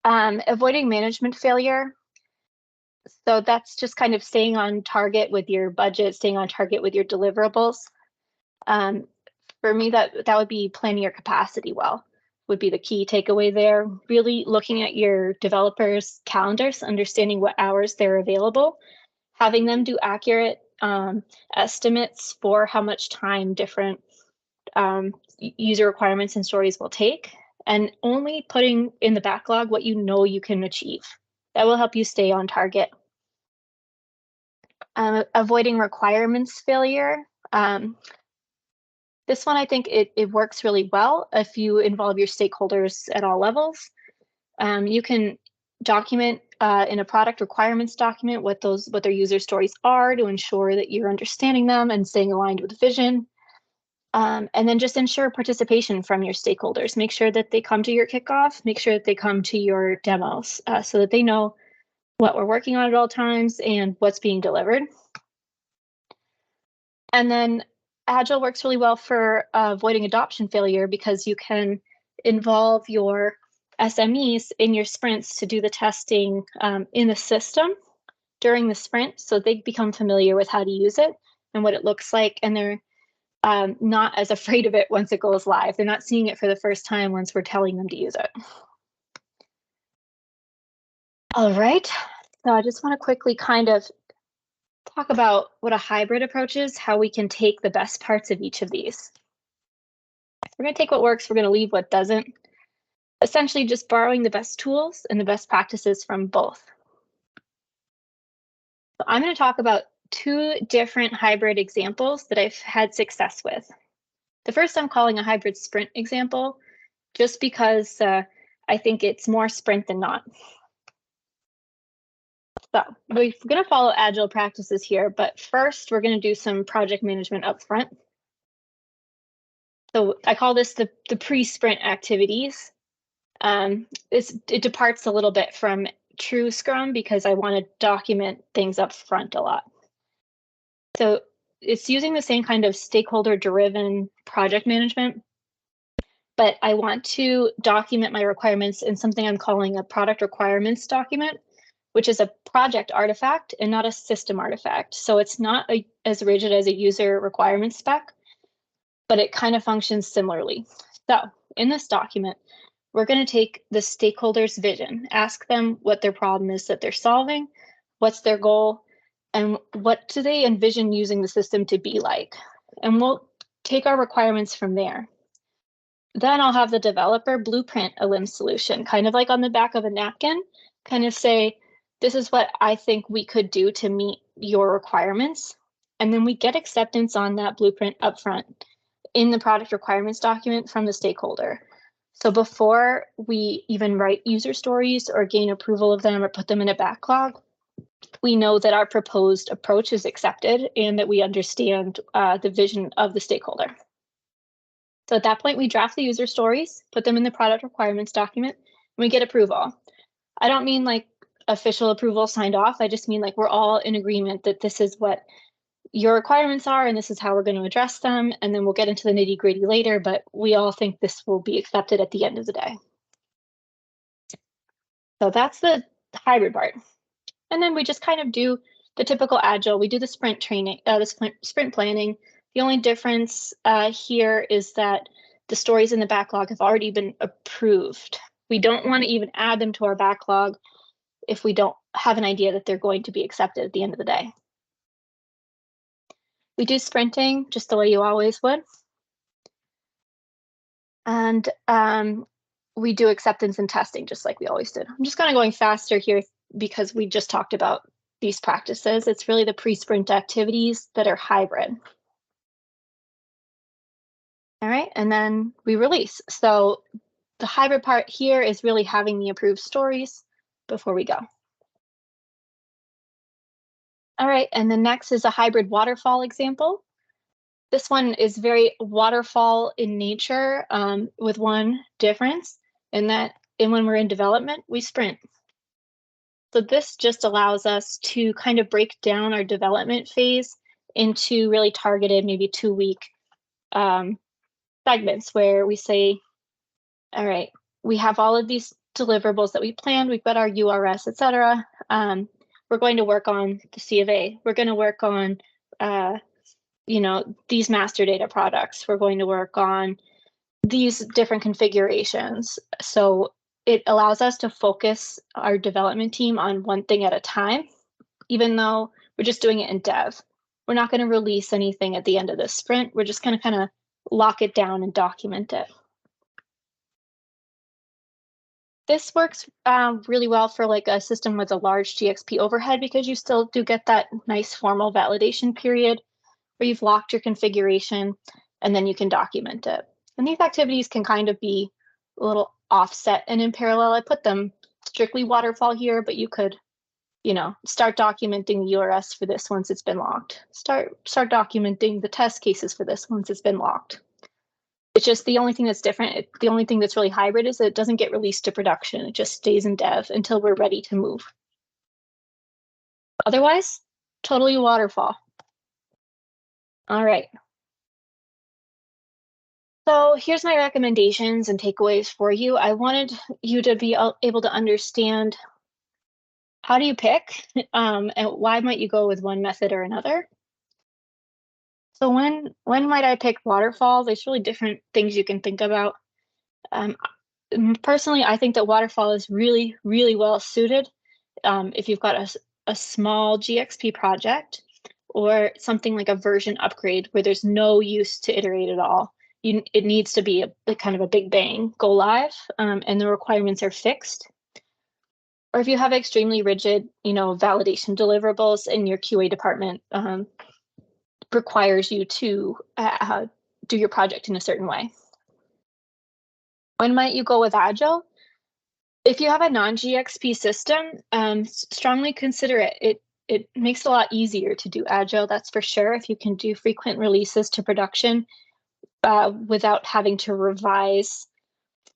Avoiding management failure. So that's just kind of staying on target with your budget, staying on target with your deliverables. For me, that would be planning your capacity well, would be the key takeaway there. Really looking at your developers' calendars, understanding what hours they're available, having them do accurate estimates for how much time different user requirements and stories will take, and only putting in the backlog what you know you can achieve. That will help you stay on target. Avoiding requirements failure. This one, I think it works really well if you involve your stakeholders at all levels. You can document in a product requirements document what their user stories are to ensure that you're understanding them and staying aligned with the vision. And then just ensure participation from your stakeholders. Make sure that they come to your kickoff, make sure that they come to your demos so that they know what we're working on at all times and what's being delivered. And then Agile works really well for avoiding adoption failure because you can involve your SMEs in your sprints to do the testing in the system during the sprint so they become familiar with how to use it and what it looks like, and they're not as afraid of it once it goes live. They're not seeing it for the first time once we're telling them to use it. All right, so I just want to quickly kind of talk about what a hybrid approach is, how we can take the best parts of each of these. We're going to take what works, we're going to leave what doesn't. Essentially just borrowing the best tools and the best practices from both. So I'm going to talk about two different hybrid examples that I've had success with. The first I'm calling a hybrid sprint example, just because I think it's more sprint than not. So we're going to follow Agile practices here, but first we're going to do some project management up front. So I call this the pre-sprint activities. It departs a little bit from true Scrum because I want to document things up front a lot. So it's using the same kind of stakeholder-driven project management, but I want to document my requirements in something I'm calling a product requirements document, which is a project artifact and not a system artifact. So it's not as rigid as a user requirement spec, but it kind of functions similarly. So in this document, we're going to take the stakeholders' vision, ask them what their problem is that they're solving, what's their goal, and what do they envision using the system to be like. And we'll take our requirements from there. Then I'll have the developer blueprint a LIMS solution, kind of like on the back of a napkin, kind of say, this is what I think we could do to meet your requirements. And then we get acceptance on that blueprint upfront in the product requirements document from the stakeholder. So before we even write user stories or gain approval of them or put them in a backlog, we know that our proposed approach is accepted and that we understand the vision of the stakeholder. So at that point, we draft the user stories, put them in the product requirements document, and we get approval. I don't mean like official approval signed off. I just mean like we're all in agreement that this is what your requirements are and this is how we're going to address them. And then we'll get into the nitty-gritty later, but we all think this will be accepted at the end of the day. So that's the hybrid part. And then we just kind of do the typical Agile. We do the sprint training, the sprint planning. The only difference here is that the stories in the backlog have already been approved. We don't want to even add them to our backlog if we don't have an idea that they're going to be accepted at the end of the day. We do sprinting just the way you always would. And we do acceptance and testing just like we always did. I'm just kind of going faster here because we just talked about these practices. It's really the pre-sprint activities that are hybrid. All right, and then we release. So the hybrid part here is really having the approved stories before we go. All right, and the next is a hybrid waterfall example. This one is very waterfall in nature with one difference, in that when we're in development, we sprint. So this just allows us to kind of break down our development phase into really targeted, maybe 2-week segments where we say, all right, we have all of these deliverables that we planned, we've got our URS, et cetera. We're going to work on the C of A. We're going to work on these master data products. We're going to work on these different configurations. So it allows us to focus our development team on one thing at a time, even though we're just doing it in dev. We're not going to release anything at the end of this sprint. We're just going to kind of lock it down and document it. This works really well for like a system with a large GXP overhead because you still do get that nice formal validation period where you've locked your configuration and then you can document it. And these activities can kind of be a little offset and in parallel. I put them strictly waterfall here, but you could, start documenting the URS for this once it's been locked. Start documenting the test cases for this once it's been locked. It's just the only thing that's different. The only thing that's really hybrid is that it doesn't get released to production. It just stays in dev until we're ready to move. Otherwise, totally waterfall. All right. So here's my recommendations and takeaways for you. I wanted you to be able to understand how do you pick and why might you go with one method or another. So when might I pick waterfall? There's really different things you can think about. Personally, I think that waterfall is really, really well suited if you've got a small GXP project or something like a version upgrade where there's no use to iterate at all. It needs to be a kind of a big bang, go live, and the requirements are fixed. Or if you have extremely rigid, validation deliverables and your QA department requires you to do your project in a certain way. When might you go with Agile? If you have a non-GXP system, strongly consider it. It makes it a lot easier to do Agile, that's for sure, if you can do frequent releases to production without having to revise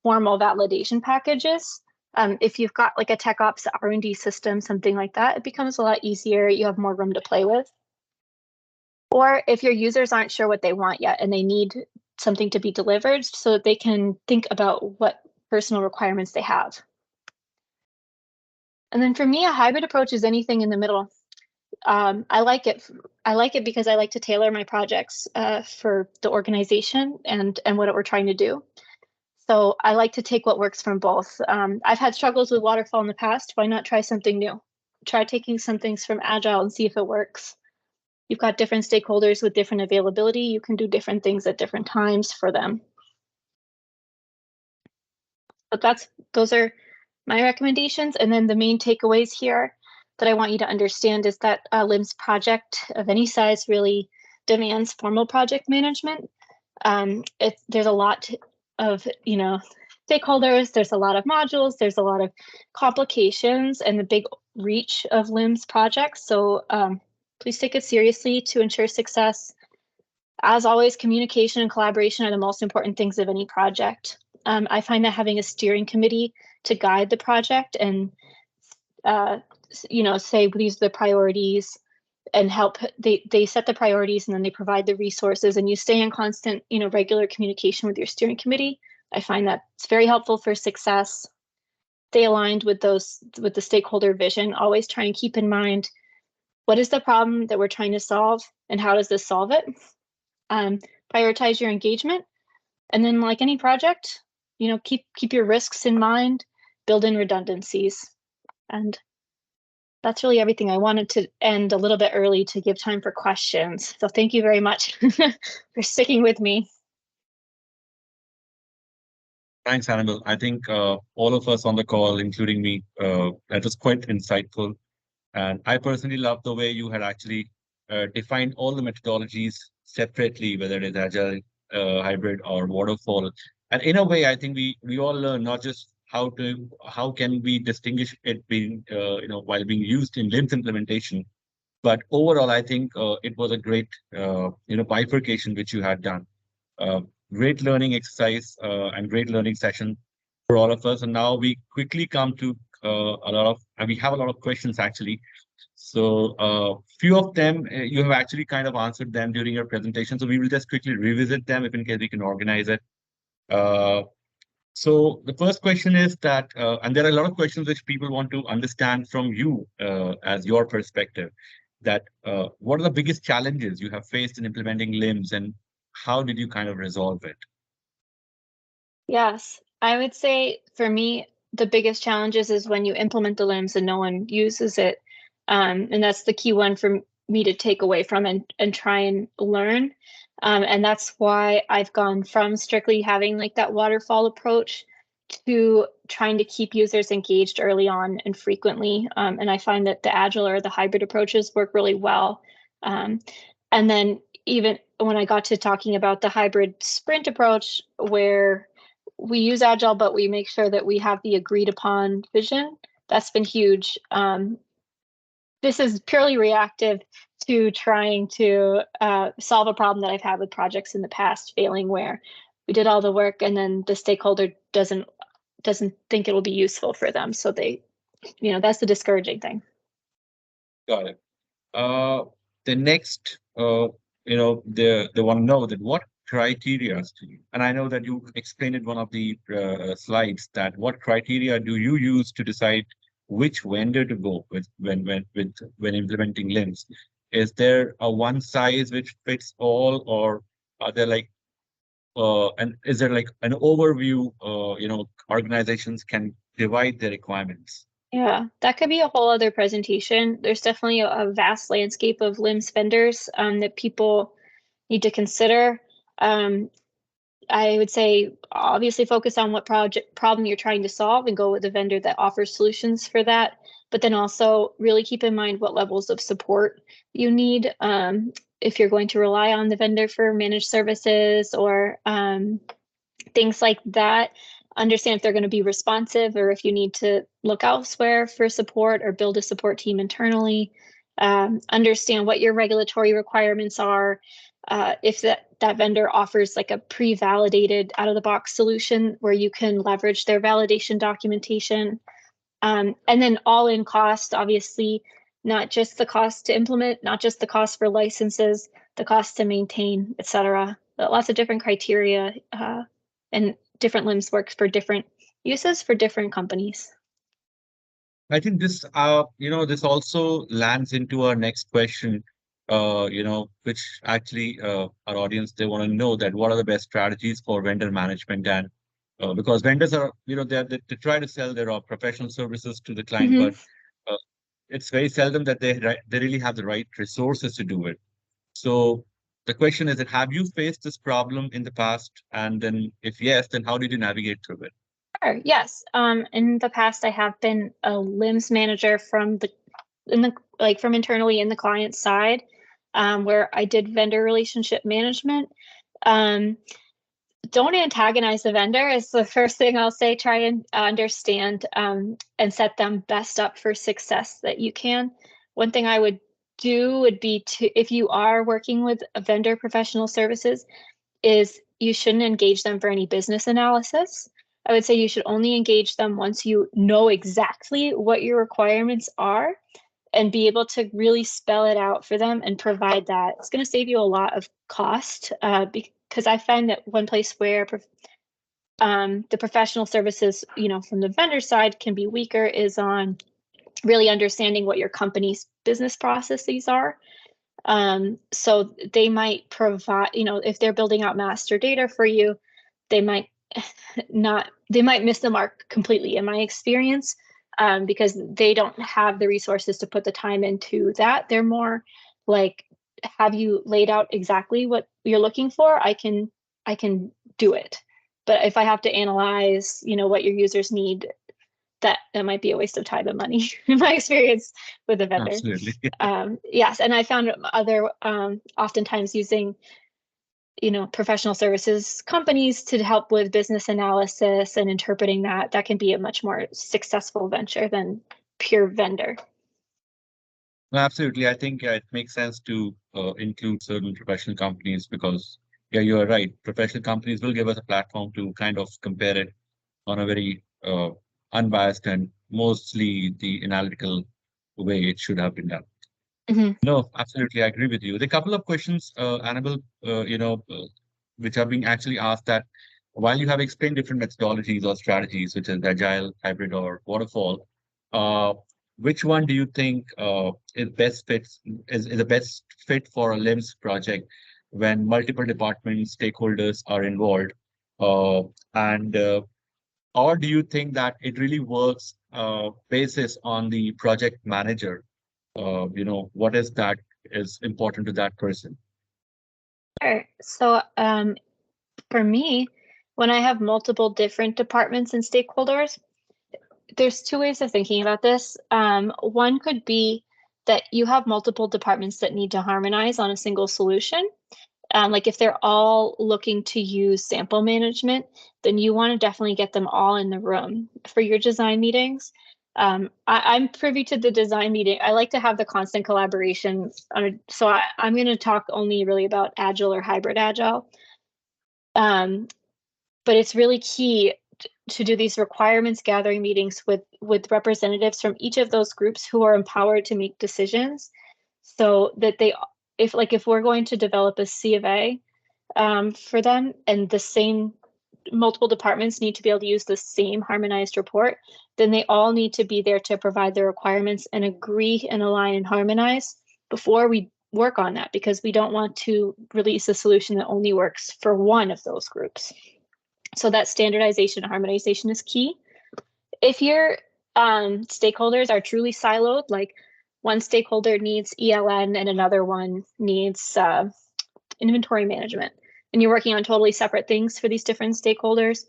formal validation packages. If you've got like a tech ops R&D system, something like that, it becomes a lot easier. You have more room to play with. Or if your users aren't sure what they want yet and they need something to be delivered so that they can think about what personal requirements they have. And then for me, a hybrid approach is anything in the middle. I like it. I like it because I like to tailor my projects for the organization and what we're trying to do. So I like to take what works from both. I've had struggles with waterfall in the past. Why not try something new? Try taking some things from Agile and see if it works. You've got different stakeholders with different availability. You can do different things at different times for them. But those are my recommendations. And then the main takeaways here that I want you to understand is that a LIMS project of any size really demands formal project management. There's a lot of, stakeholders, there's a lot of modules, there's a lot of complications and the big reach of LIMS projects. So please take it seriously to ensure success. As always, communication and collaboration are the most important things of any project. I find that having a steering committee to guide the project and, say these are the priorities and help, they set the priorities and then they provide the resources and you stay in constant, regular communication with your steering committee. I find that it's very helpful for success. Stay aligned with the stakeholder vision, always trying to keep in mind, what is the problem that we're trying to solve and how does this solve it? Prioritize your engagement. And then like any project, keep your risks in mind, build in redundancies. And that's really everything. I wanted to end a little bit early to give time for questions. So thank you very much for sticking with me. Thanks, Annabelle. I think all of us on the call, including me, that was quite insightful. And I personally love the way you had actually defined all the methodologies separately, whether it is agile, hybrid, or waterfall. And in a way, I think we all learn not just how can we distinguish it being while being used in LIMS implementation, but overall, I think it was a great bifurcation which you had done. Uh, Great learning exercise and great learning session for all of us. And now we quickly come to we have a lot of questions actually. So few of them, you have actually kind of answered them during your presentation. So we will just quickly revisit them if in case we can organize it. Uh, so the first question is that, and there are a lot of questions which people want to understand from you as your perspective, that what are the biggest challenges you have faced in implementing LIMS and how did you kind of resolve it? Yes, I would say for me, the biggest challenges is when you implement the LIMS and no one uses it. And that's the key one for me to take away from and try and learn. And that's why I've gone from strictly having like that waterfall approach to trying to keep users engaged early on and frequently. And I find that the agile or the hybrid approaches work really well. And then even when I got to talking about the hybrid sprint approach, where we use agile, but we make sure that we have the agreed upon vision, that's been huge. This is purely reactive to trying to solve a problem that I've had with projects in the past failing, where we did all the work and then the stakeholder doesn't think it'll be useful for them. So they, that's the discouraging thing. Got it. The next, they want to know that what criteria do you, and I know that you explained in one of the slides that what criteria do you use to decide which vendor to go with when implementing LIMS? Is there a one size which fits all, or are there like and is there like an overview? Organizations can divide their requirements. Yeah, that could be a whole other presentation. There's definitely a vast landscape of LIMS vendors that people need to consider. I would say obviously focus on what problem you're trying to solve and go with a vendor that offers solutions for that. But then also really keep in mind what levels of support you need. If you're going to rely on the vendor for managed services or things like that, understand if they're going to be responsive or if you need to look elsewhere for support or build a support team internally. Understand what your regulatory requirements are. If that vendor offers like a pre-validated out-of-the-box solution where you can leverage their validation documentation. And then all-in cost, obviously, not just the cost to implement, not just the cost for licenses, the cost to maintain, et cetera. Lots of different criteria and different LIMS works for different uses for different companies. I think this, this also lands into our next question, which actually our audience, they want to know that what are the best strategies for vendor management and because vendors are, they try to sell their professional services to the client, Mm-hmm. but uh, it's very seldom that they really have the right resources to do it. So the question is that have you faced this problem in the past? And then if yes, then how did you navigate through it? Sure, yes. In the past, I have been a LIMS manager from from internally in the client side, where I did vendor relationship management. Um, don't antagonize the vendor is the first thing I'll say. Try and understand and set them best up for success that you can. One thing I would do would be to, if you are working with a vendor professional services, is you shouldn't engage them for any business analysis. I would say you should only engage them once you know exactly what your requirements are and be able to really spell it out for them and provide that. It's going to save you a lot of cost because I find that one place where the professional services, from the vendor side can be weaker is on really understanding what your company's business processes are. So they might provide, if they're building out master data for you, they might they might miss the mark completely in my experience, because they don't have the resources to put the time into that. They're more like, have you laid out exactly what you're looking for? I can do it. But if I have to analyze, what your users need, that might be a waste of time and money in my experience with a vendor. Absolutely. Yes, and I found other oftentimes using professional services companies to help with business analysis and interpreting that can be a much more successful venture than pure vendor. Absolutely. I think it makes sense to include certain professional companies because, yeah, you are right. Professional companies will give us a platform to kind of compare it on a very unbiased and mostly the analytical way it should have been done. Mm-hmm. No, absolutely. I agree with you. The couple of questions, Annabelle, which are being actually asked that while you have explained different methodologies or strategies, which is agile, hybrid, or waterfall, uh, which one do you think is the best fit for a LIMS project when multiple departments, stakeholders are involved? And or do you think that it really works basis on the project manager? What is that is important to that person? Sure. So for me, when I have multiple different departments and stakeholders, there's two ways of thinking about this. One could be that you have multiple departments that need to harmonize on a single solution. Like if they're all looking to use sample management, then you want to definitely get them all in the room for your design meetings. I'm privy to the design meeting. I like to have the constant collaboration. So I'm going to talk only really about agile or hybrid agile. But it's really key to do these requirements gathering meetings with representatives from each of those groups who are empowered to make decisions, so that if we're going to develop a C of A for them, and the same multiple departments need to be able to use the same harmonized report, then they all need to be there to provide the requirements and agree and align and harmonize before we work on that, because we don't want to release a solution that only works for one of those groups. So that standardization and harmonization is key. If your stakeholders are truly siloed, like one stakeholder needs ELN and another one needs inventory management, and you're working on totally separate things for these different stakeholders,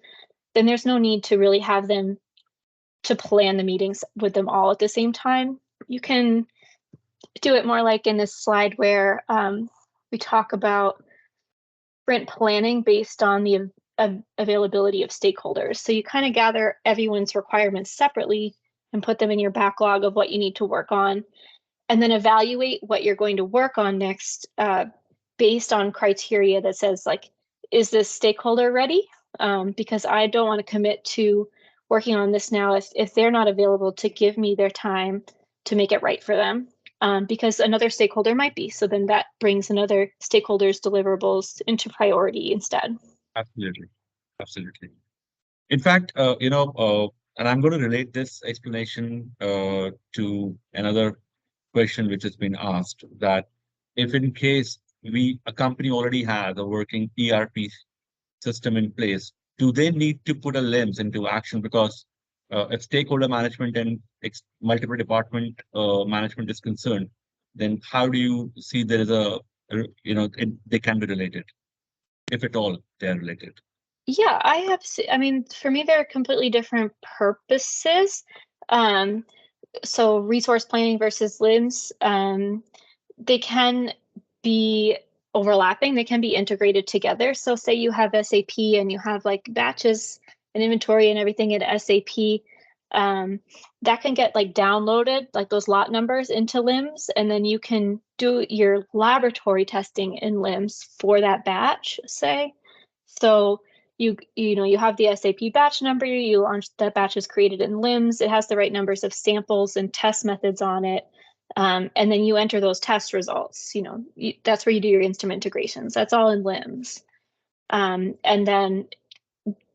then there's no need to really have them to plan the meetings with them all at the same time. You can do it more like in this slide where we talk about sprint planning based on the availability of stakeholders. So you kind of gather everyone's requirements separately and put them in your backlog of what you need to work on, and then evaluate what you're going to work on next based on criteria that says, like, is this stakeholder ready? Because I don't want to commit to working on this now if they're not available to give me their time to make it right for them. Because another stakeholder might be. So then that brings another stakeholder's deliverables into priority instead. Absolutely. Absolutely. In fact, and I'm going to relate this explanation to another question which has been asked, that if in case a company already has a working ERP system in place, do they need to put a LIMS into action? Because if stakeholder management and multiple department management is concerned, then how do you see there is they can be related, if at all they're related? Yeah, I mean, for me, they're completely different purposes. So resource planning versus LIMS, they can be overlapping, they can be integrated together. So say you have SAP and you have like batches and inventory and everything in SAP, that can get like downloaded, like those lot numbers, into LIMS, and then you can do your laboratory testing in LIMS for that batch, say. So you have the SAP batch number, you launch that batch is created in LIMS, it has the right numbers of samples and test methods on it. And then you enter those test results. That's where you do your instrument integrations. That's all in LIMS. And then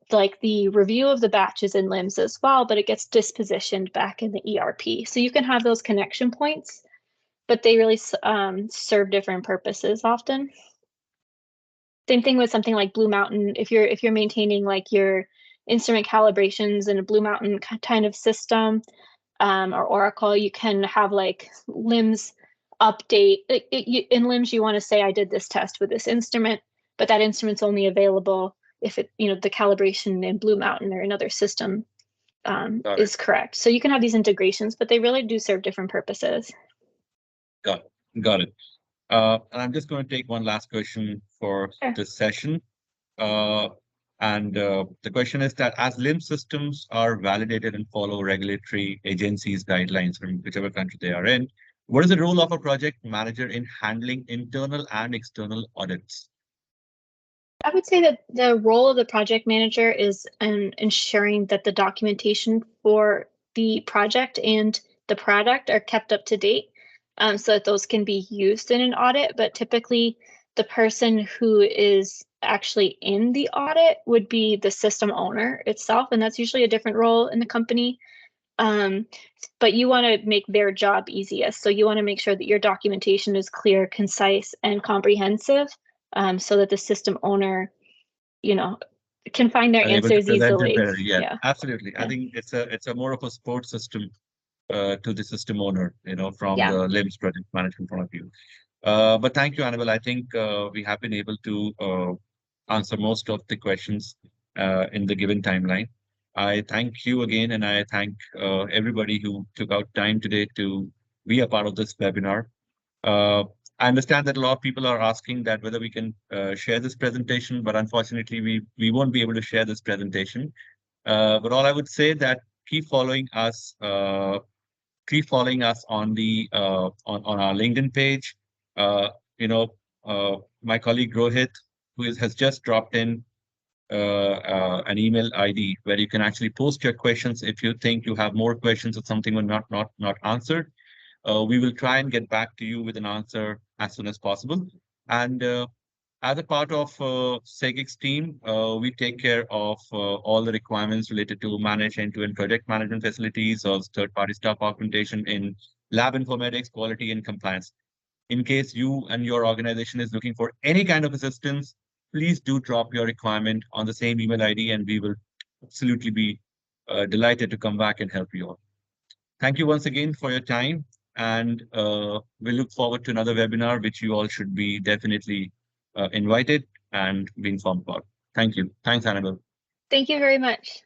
like the review of the batches in LIMS as well, but it gets dispositioned back in the ERP. So you can have those connection points, but they really serve different purposes often. Same thing with something like Blue Mountain. If you're maintaining like your instrument calibrations in a Blue Mountain kind of system, or Oracle, you can have like LIMS update. In LIMS, you want to say, I did this test with this instrument, but that instrument's only available if the calibration in Blue Mountain or another system is correct. So you can have these integrations, but they really do serve different purposes. Got it. And I'm just going to take one last question for this session. The question is that as LIMS systems are validated and follow regulatory agencies' guidelines from whichever country they are in, what is the role of a project manager in handling internal and external audits? I would say that the role of the project manager is in ensuring that the documentation for the project and the product are kept up to date, so that those can be used in an audit. But typically, the person who is actually in the audit would be the system owner itself, and that's usually a different role in the company. But you want to make their job easiest. So you want to make sure that your documentation is clear, concise, and comprehensive, so that the system owner, can find their answers easily. Yeah, absolutely. Yeah. I think it's a more of a support system to the system owner, from the LIMS project management point of view. But thank you, Annabelle. I think we have been able to answer most of the questions in the given timeline. I thank you again, and I thank everybody who took out time today to be a part of this webinar. Uh, I understand that a lot of people are asking that whether we can share this presentation, but unfortunately, we won't be able to share this presentation. But all I would say that keep following us. Keep following us on the on our LinkedIn page. Uh, you know, my colleague Rohit, has just dropped in an email ID where you can actually post your questions if you think you have more questions or something were not answered. We will try and get back to you with an answer as soon as possible. And as a part of SEGIC's team, we take care of all the requirements related to manage end-to-end project management facilities or third-party staff augmentation in lab informatics, quality, and compliance. In case you and your organization is looking for any kind of assistance, please do drop your requirement on the same email ID, and we will absolutely be delighted to come back and help you all. Thank you once again for your time, and we look forward to another webinar, which you all should be definitely invited and be informed about. Thank you. Thanks, Annabelle. Thank you very much.